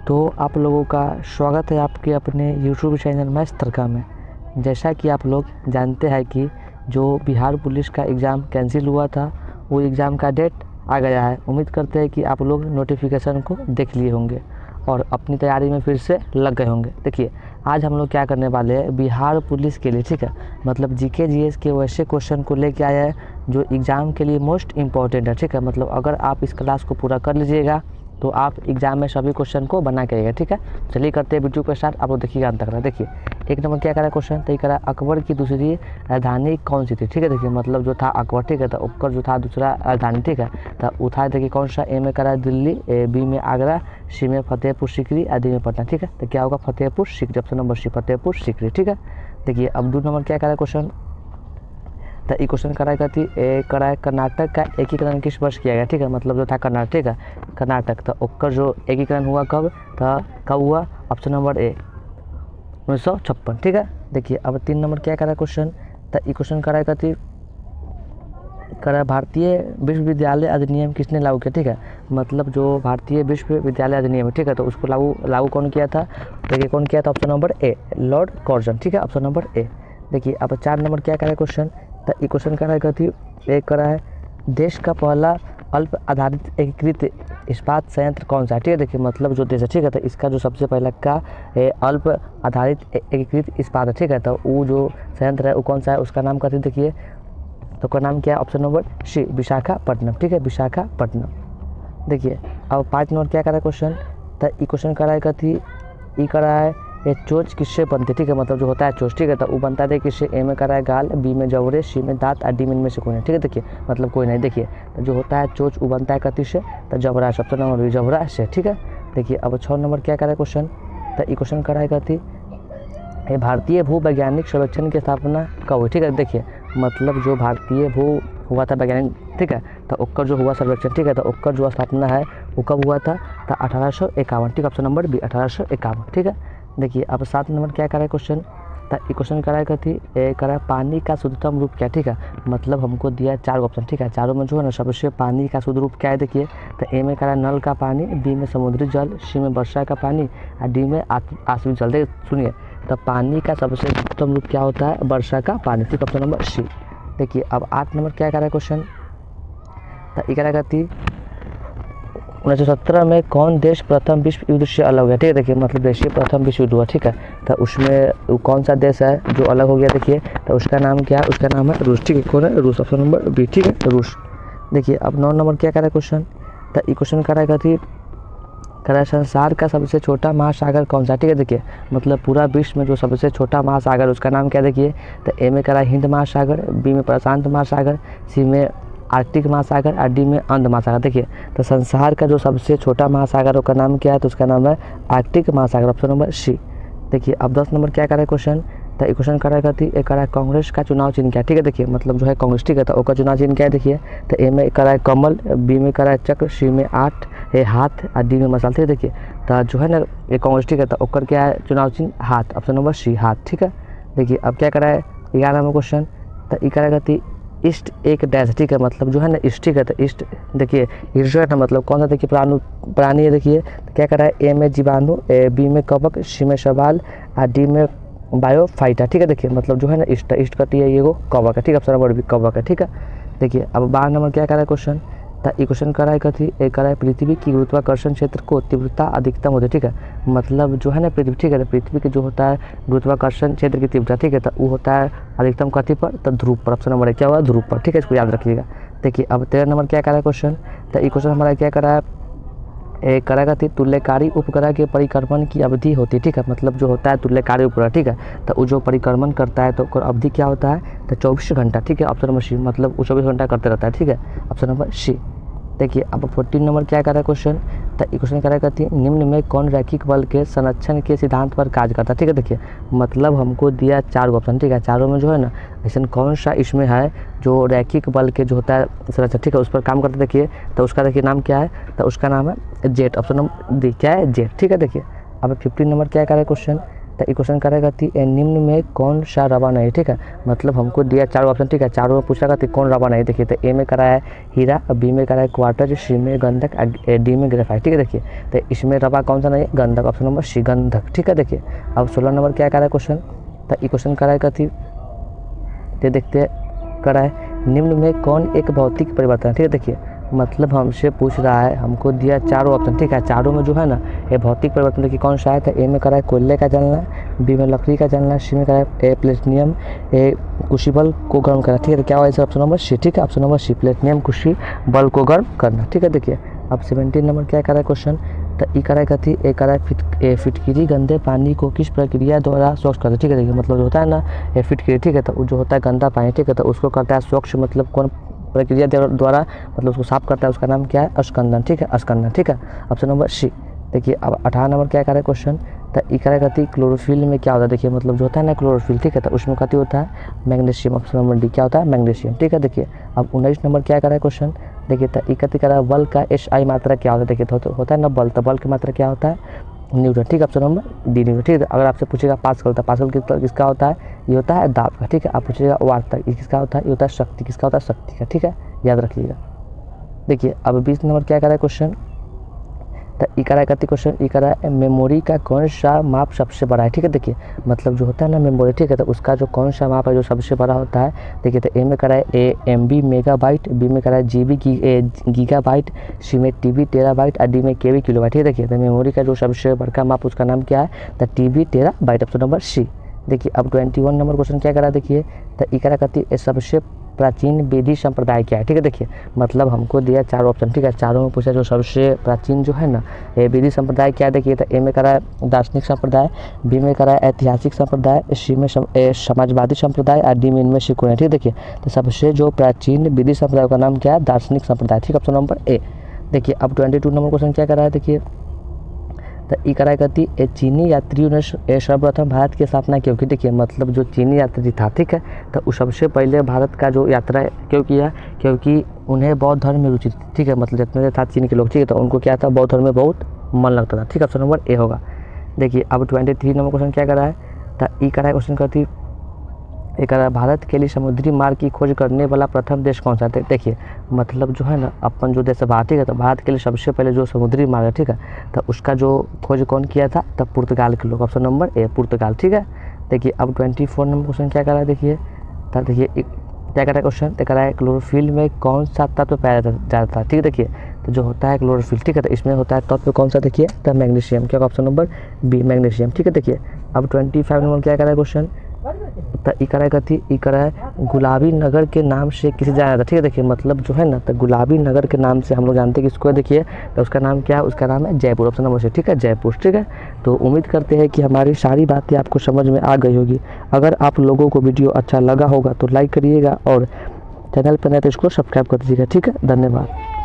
तो आप लोगों का स्वागत है आपके अपने यूट्यूब चैनल मैथ्स तड़का में। जैसा कि आप लोग जानते हैं कि जो बिहार पुलिस का एग्ज़ाम कैंसिल हुआ था वो एग्ज़ाम का डेट आ गया है। उम्मीद करते हैं कि आप लोग नोटिफिकेशन को देख लिए होंगे और अपनी तैयारी में फिर से लग गए होंगे। देखिए आज हम लोग क्या करने वाले हैं, बिहार पुलिस के लिए, ठीक है, मतलब जीके जीएस के वैसे क्वेश्चन को लेके आया है जो एग्ज़ाम के लिए मोस्ट इम्पॉर्टेंट है, ठीक है। मतलब अगर आप इस क्लास को पूरा कर लीजिएगा तो आप एग्ज़ाम में सभी क्वेश्चन को बना के आइएगा, ठीक है। चलिए करते हैं वीडियो को स्टार्ट। आप लोग देखिएगा अंत तक। देखिए एक नंबर क्या करा क्वेश्चन, तो ये करा अकबर की दूसरी राजधानी कौन सी थी, ठीक है। देखिए मतलब जो था अकबर, ठीक है, तो अकबर जो था दूसरा राजधानी, ठीक है, तो उठा देखिए कौन सा, ए में करा दिल्ली, बी में आगरा, सी में फतेहपुर सीकरी, डी में पटना, ठीक है। तो क्या होगा Fatehpur Sikri, option number C Fatehpur Sikri, ठीक है। देखिए अब दूसरा नंबर क्या करा क्वेश्चन, तो ये क्वेश्चन कराएगा थी कराए कर्नाटक का एकीकरण किस वर्ष किया गया, ठीक है। मतलब जो था कर्नाटक का कर्नाटक, तो ओकर जो एकीकरण हुआ कब, तो कब हुआ, ऑप्शन नंबर ए 1956, ठीक है। देखिए अब 3 नंबर क्या करा क्वेश्चन, तो ये क्वेश्चन कराएगा थी करा भारतीय विश्वविद्यालय अधिनियम किसने लागू किया, ठीक है। मतलब जो भारतीय विश्वविद्यालय अधिनियम है, ठीक है, तो उसको लागू कौन किया था, देखिए कौन किया था, option number A Lord Curzon, ठीक है, ऑप्शन नंबर ए। देखिए अब 4 नंबर क्या करा क्वेश्चन, तो ये क्वेश्चन कराएगा थी एक करा है देश का पहला अल्प आधारित एकीकृत इस्पात संयंत्र कौन सा है, ठीक है। देखिए मतलब जो देश है, ठीक है, तो इसका जो सबसे पहला का अल्प आधारित एकीकृत इस्पात है, ठीक है, तो वो जो संयंत्र है वो कौन सा है, उसका नाम कहते हैं, देखिए तो उसका नाम क्या है, ऑप्शन नंबर सी विशाखापट्टनम, ठीक है, विशाखापट्टनम। देखिए अब 5 नंबर क्या करा क्वेश्चन, तो ये क्वेश्चन कराएगा थी ये करा है ये चोच किससे बनती है, ठीक है, मतलब जो होता है चोच, ठीक है, तो वो बनता है किससे, ए में करा है गाल, बी में जबड़े, सी में दांत और डी में इनमें से कोई नहीं, ठीक है। देखिए मतलब कोई नहीं, देखिए तो जो होता है चोच वो बनता है कति से, तो जबड़ा, सबसे नंबर भी जबड़ा से, ठीक है। देखिए अब 6 नंबर क्या करा क्वेश्चन, तो ये क्वेश्चन कराएगा थी ये भारतीय भू वैज्ञानिक सर्वेक्षण की स्थापना कब हुई, ठीक है। देखिए मतलब जो भारतीय भू हुआ था वैज्ञानिक, ठीक है, तो ओकर जो हुआ सर्वेक्षण, ठीक है, तो ओकर जो स्थापना है वो कब हुआ था, तो 1851, ठीक है, ऑप्शन नंबर बी 1851, ठीक है। देखिए अब 7 नंबर क्या करा क्वेश्चन, तो ये क्वेश्चन कराएगा थी करा पानी का शुद्धतम रूप क्या, ठीक है। मतलब हमको दिया 4 ऑप्शन, ठीक है, चारों में जो है ना सबसे पानी का शुद्ध रूप क्या है, देखिए तो ए में करा नल का पानी, बी में समुद्री जल, सी में वर्षा का पानी और डी में आसवी जल। देखिए सुनिए, तो पानी का सबसे शुद्धतम रूप क्या होता है, वर्षा का पानी, ठीक, ऑप्शन नंबर सी। देखिए अब 8 नंबर क्या करा क्वेश्चन, तो ये कराएगा थी 1917 में कौन देश प्रथम विश्व युद्ध से अलग हुआ, ठीक है। देखिए मतलब देश प्रथम विश्व युद्ध हुआ, ठीक है, तो उसमें कौन सा देश है जो अलग हो गया, देखिए तो उसका नाम क्या है, उसका नाम है रूस, ठीक है, कौन है, रूस, ऑप्शन नंबर बी, ठीक है, रूस। देखिए अब 9 नंबर क्या करा क्वेश्चन, तो ये क्वेश्चन कराएगा थी करा संसार का सबसे छोटा महासागर कौन सा, ठीक है। देखिए मतलब पूरा विश्व में जो सबसे छोटा महासागर उसका नाम क्या, देखिए तो ए में करा हिंद महासागर, बी में प्रशांत महासागर, सी में आर्कटिक महासागर और डी में अंध महासागर। देखिए तो संसार का जो सबसे छोटा महासागर का नाम क्या है, तो उसका नाम है आर्कटिक महासागर, ऑप्शन नंबर सी। देखिए अब 10 नंबर क्या करा क्वेश्चन, तो ये क्वेश्चन कराएगा थी एक करा कांग्रेस का चुनाव चिन्ह क्या, ठीक है। देखिए मतलब जो है कांग्रेस, ठीक है, तो उसका चुनाव चिन्ह क्या है, देखिए तो ए में करा कमल, बी में करा चक्र, सी में 8 हाथ और डी में मसाल, ठीक है। देखिए तो जो है ना ये कांग्रेस, ठीक है, तो ओकर क्या है चुनाव चिन्ह हाथ, ऑप्शन नंबर सी हाथ, ठीक है। देखिए अब क्या करा है 11 नंबर क्वेश्चन, तो ये कराएगा थी ईस्ट एक डैश, ठीक है, मतलब जो है ना ईस्ट, ठीक है, तो ईस्ट देखिए ईस्ट है मतलब कौन सा, देखिए प्राणी है, देखिए तो क्या करा है ए में जीवाणु, बी में कवक, सी में सवाल और डी में बायोफाइटा, ठीक है। देखिए मतलब जो है ना ईस्ट करती है ये वो कवक है, ठीक है, ऑप्शन नंबर बी कवक है, ठीक है। देखिए अब 12 नंबर क्या करा है क्वेश्चन, तो ये क्वेश्चन कराए थी एक कराए पृथ्वी की गुरुत्वाकर्षण क्षेत्र को तीव्रता अधिकतम होती है, ठीक है, मतलब जो है ना पृथ्वी, ठीक है, तो पृथ्वी के जो होता है गुरुत्वाकर्षण क्षेत्र की तीव्रता, ठीक है, तो वो होता है अधिकतम कथी पर, तो ध्रुव पर, ऑप्शन नंबर क्या हुआ ध्रुव पर, ठीक है, इसको याद रखिएगा। देखिए अब 13 नंबर क्या करा है क्वेश्चन, तो ये क्वेश्चन हमारा क्या करा है कराएगा थी तुल्यकारी उपग्रह के परिक्रमण की अवधि होती है, ठीक है, मतलब जो होता है तुल्यकारी उपग्रह, ठीक है, तो वो जो परिक्रमण करता है तो अवधि क्या होता है, तो 24 घंटा, ठीक है, ऑप्शन नंबर सी, मतलब वो 24 घंटा करते रहता है, ठीक है, ऑप्शन नंबर सी। देखिए अब 14 नंबर क्या करा है क्वेश्चन, तो ये क्वेश्चन कराएगा थी निम्न में कौन रैखिक बल के संरक्षण के सिद्धांत पर कार्य करता है, ठीक है। देखिए मतलब हमको दिया 4 ऑप्शन, ठीक है, चारों में जो है ना ऐसा कौन सा इसमें है जो रैखिक बल के जो होता है संरक्षण, ठीक है, उस पर काम करते, देखिए तो उसका देखिए नाम क्या है, तो उसका नाम है जेट, ऑप्शन नंबर डी क्या है जेट, ठीक है। देखिए अब 15 नंबर क्या करा है क्वेश्चन, तो ये क्वेश्चन करेगा कि निम्न में कौन सा रवा नहीं, ठीक है। मतलब हमको दिया चारों ऑप्शन, ठीक है, चारों में पूछा कि कौन रवा नहीं। देखिए, तो ए में करा है हीरा, बी में करा है क्वार्टर, सी में गंधक, डी में ग्रेफाइट, ठीक है। देखिए, तो इसमें रवा कौन सा नहीं है, गंधक, ऑप्शन नंबर सी गंधक, ठीक है। देखिए, अब 16 नंबर क्या करा है क्वेश्चन, तो ये क्वेश्चन कराएगा थी देखते करा है निम्न में कौन एक भौतिक परिवर्तन है, ठीक है। देखिए, मतलब हमसे पूछ रहा है, हमको दिया चारों ऑप्शन, ठीक है, चारों में जो है ना ये भौतिक परिवर्तन देखिए कौन सा है। तो ए में करा है कोयले का जलना, बी में लकड़ी का जलना, सी में करा है प्लेटिनियम क्रूसिबल को गर्म करना, ठीक है। तो क्या हुआ ऑप्शन नंबर सी, ठीक है, option number C platinum crucible को गर्म करना, ठीक है। देखिए, अब 17 नंबर क्या करा है क्वेश्चन, तो ई करा कथी ए करा फिटकिरी गंदे पानी को किस प्रक्रिया द्वारा स्वच्छ करता है, ठीक है। देखिए, मतलब जो होता है ना ये फिटकिरी, ठीक है, तो वो जो होता है गंदा पानी, ठीक है, तो उसको करता है स्वच्छ, मतलब कौन प्रक्रिया द्वारा मतलब उसको साफ करता है, उसका नाम क्या है, अस्कंदन, ठीक है, अस्कंदन, ठीक है, ऑप्शन नंबर सी। देखिए, अब 18 नंबर क्या करें क्वेश्चन, तो ई करें कहती क्लोरोफिल में क्या होता है। देखिए, मतलब जो होता है ना क्लोरोफिल, ठीक है, तो उसमें कहती होता है मैग्नीशियम, ऑप्शन नंबर डी क्या होता है, मैग्नीशियम, ठीक है। देखिए, अब 19 नंबर क्या करें क्वेश्चन, देखिए, तो ई कहती करा बल का SI मात्रा क्या होता है। देखिए, तो होता है ना बल, तो बल की मात्रा क्या होता है, न्यूटन, ठीक है, ऑप्शन नंबर डी न्यूटन, ठीक है। अगर आपसे पूछेगा पास्कल, तो पास्कल किसका होता है, ये होता है दाब का, ठीक है। आप पूछेगा वाट, ये किसका होता है, ये होता है शक्ति, किसका होता है, शक्ति का, ठीक है, याद रखिएगा। देखिए, अब 20 नंबर क्या करा है क्वेश्चन, तो ई करा करती क्वेश्चन ई करा है मेमोरी का कौन सा माप सबसे बड़ा है, ठीक है। देखिए, मतलब जो होता है ना मेमोरी, ठीक है, तो उसका जो कौन सा माप है जो सबसे बड़ा होता है। देखिए, तो ए में करा है MB मेगाबाइट, बी में करा है GB गीगाबाइट, सी में TB टेराबाइट और डी में KB किलोबाइट, ठीक है। देखिए, तो मेमोरी का जो सबसे बड़का माप उसका नाम क्या है, तो TB terabyte, option number C. देखिए, अब 21 नंबर क्वेश्चन क्या करा, देखिए, तो ई करा करती सबसे प्राचीन वेदी संप्रदाय क्या है, ठीक है। देखिए, मतलब हमको दिया चारों ऑप्शन, ठीक है, चारों में पूछा जो सबसे प्राचीन जो है ना ये वेदी संप्रदाय क्या है। देखिए, तो ए में करा है दार्शनिक संप्रदाय, बी में करा है ऐतिहासिक संप्रदाय, सी में समाजवादी संप्रदाय और डी में इनमें से कोई है, ठीक है। देखिए, तो सबसे जो प्राचीन वेदी संप्रदाय का नाम क्या है, दार्शनिक संप्रदाय, ठीक है, ऑप्शन नंबर ए। देखिए, अब 22 नंबर क्वेश्चन क्या करा है, देखिए, तो ई करा करती चीनी यात्रियों ने सर्वप्रथम भारत की स्थापना क्यों की। देखिए, मतलब जो चीनी यात्री था, ठीक है, तो वो सबसे पहले भारत का जो यात्रा क्यों किया, क्योंकि उन्हें बौद्ध धर्म में रुचि थी, ठीक है। मतलब जितने था चीन के लोग, ठीक है, तो उनको क्या था, बौद्ध धर्म में बहुत मन लगता था, ठीक है, ऑप्शन नंबर ए होगा। देखिए, अब 23 नंबर क्वेश्चन क्या करा है, तो ई करा है क्वेश्चन करती एक भारत के लिए समुद्री मार्ग की खोज करने वाला प्रथम देश कौन सा है। देखिए, मतलब जो है ना अपन जो देश है भारत, ठीक है, तो भारत के लिए सबसे पहले जो समुद्री मार्ग है, ठीक है, तो उसका जो खोज कौन किया था, तब पुर्तगाल के लोग, ऑप्शन नंबर ए पुर्तगाल, ठीक है। देखिए, अब 24 नंबर क्वेश्चन क्या करा है, देखिए, तो देखिए क्या करा है क्वेश्चन, तो करा है क्लोरोफिल में कौन सा तत्व पाया जाता था, ठीक है। देखिए, तो जो होता है क्लोरोफिल, ठीक है, तो इसमें होता है तत्व कौन सा, देखिए, तो मैग्नीशियम, क्या ऑप्शन नंबर बी मैग्नीशियम, ठीक है। देखिए, अब 25 नंबर क्या करा है क्वेश्चन, तो ई करा है गुलाबी नगर के नाम से किसे जाना जाता है, ठीक है। देखिए, मतलब जो है ना तो गुलाबी नगर के नाम से हम लोग जानते हैं किसको है। देखिए, तो उसका नाम क्या है, उसका नाम है जयपुर, ऑप्शन नंबर सी, ठीक है, जयपुर, ठीक है। तो उम्मीद करते हैं कि हमारी सारी बातें आपको समझ में आ गई होगी। अगर आप लोगों को वीडियो अच्छा लगा होगा तो लाइक करिएगा और चैनल पर नए तो इसको सब्सक्राइब कर दीजिएगा, ठीक है। धन्यवाद।